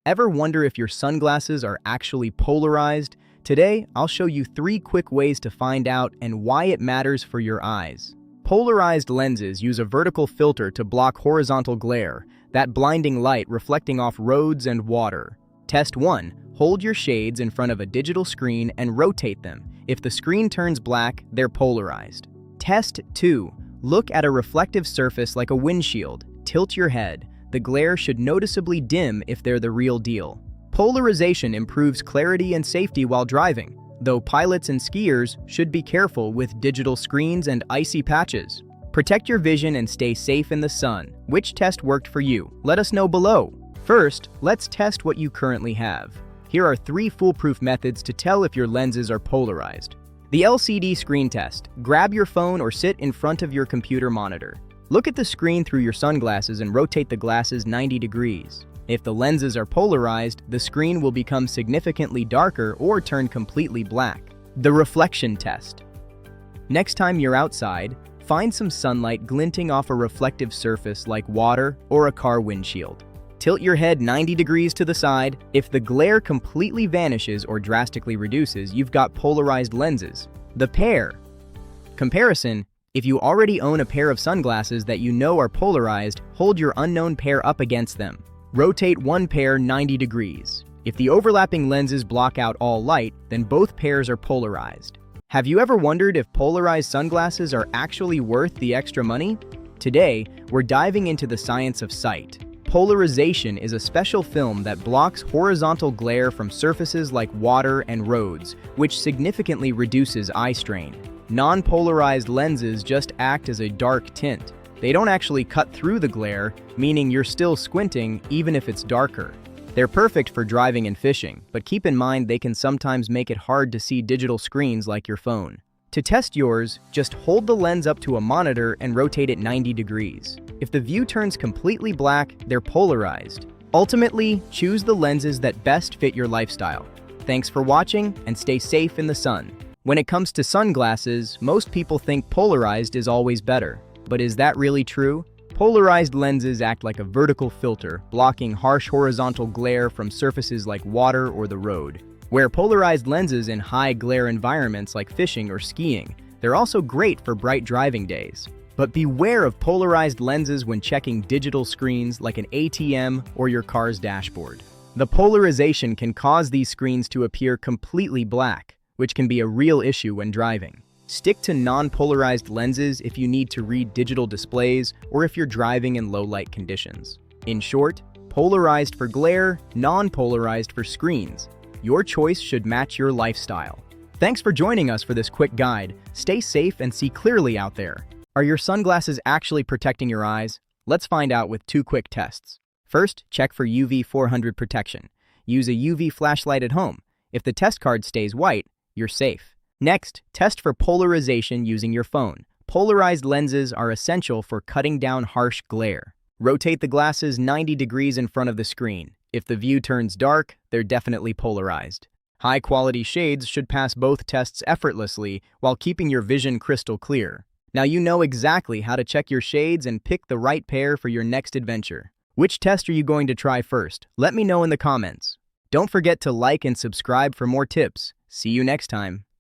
Ever wonder if your sunglasses are actually polarized? Today, I'll show you 3 quick ways to find out and why it matters for your eyes. Polarized lenses use a vertical filter to block horizontal glare, that blinding light reflecting off roads and water. Test 1. Hold your shades in front of a digital screen and rotate them. If the screen turns black, they're polarized. Test 2. Look at a reflective surface like a windshield. Tilt your head. The glare should noticeably dim if they're the real deal. Polarization improves clarity and safety while driving, though pilots and skiers should be careful with digital screens and icy patches. Protect your vision and stay safe in the sun. Which test worked for you? Let us know below. First, let's test what you currently have. Here are 3 foolproof methods to tell if your lenses are polarized. The LCD screen test. Grab your phone or sit in front of your computer monitor. Look at the screen through your sunglasses and rotate the glasses 90 degrees. If the lenses are polarized, the screen will become significantly darker or turn completely black. The reflection test. Next time you're outside, find some sunlight glinting off a reflective surface like water or a car windshield. Tilt your head 90 degrees to the side. If the glare completely vanishes or drastically reduces, you've got polarized lenses. The pair. Comparison. If you already own a pair of sunglasses that you know are polarized, hold your unknown pair up against them. Rotate one pair 90 degrees. If the overlapping lenses block out all light, then both pairs are polarized. Have you ever wondered if polarized sunglasses are actually worth the extra money? Today, we're diving into the science of sight. Polarization is a special film that blocks horizontal glare from surfaces like water and roads, which significantly reduces eye strain. Non-polarized lenses just act as a dark tint. They don't actually cut through the glare, meaning you're still squinting even if it's darker. They're perfect for driving and fishing, but keep in mind they can sometimes make it hard to see digital screens like your phone. To test yours, just hold the lens up to a monitor and rotate it 90 degrees. If the view turns completely black, they're polarized. Ultimately, choose the lenses that best fit your lifestyle. Thanks for watching, and stay safe in the sun. When it comes to sunglasses, most people think polarized is always better. But is that really true? Polarized lenses act like a vertical filter, blocking harsh horizontal glare from surfaces like water or the road. Wear polarized lenses in high glare environments like fishing or skiing. They're also great for bright driving days. But beware of polarized lenses when checking digital screens like an ATM or your car's dashboard. The polarization can cause these screens to appear completely black, which can be a real issue when driving. Stick to non-polarized lenses if you need to read digital displays or if you're driving in low-light conditions. In short, polarized for glare, non-polarized for screens. Your choice should match your lifestyle. Thanks for joining us for this quick guide. Stay safe and see clearly out there. Are your sunglasses actually protecting your eyes? Let's find out with 2 quick tests. First, check for UV 400 protection. Use a UV flashlight at home. If the test card stays white, you're safe. Next, test for polarization using your phone. Polarized lenses are essential for cutting down harsh glare. Rotate the glasses 90 degrees in front of the screen. If the view turns dark, they're definitely polarized. High-quality shades should pass both tests effortlessly while keeping your vision crystal clear. Now you know exactly how to check your shades and pick the right pair for your next adventure. Which test are you going to try first? Let me know in the comments. Don't forget to like and subscribe for more tips. See you next time.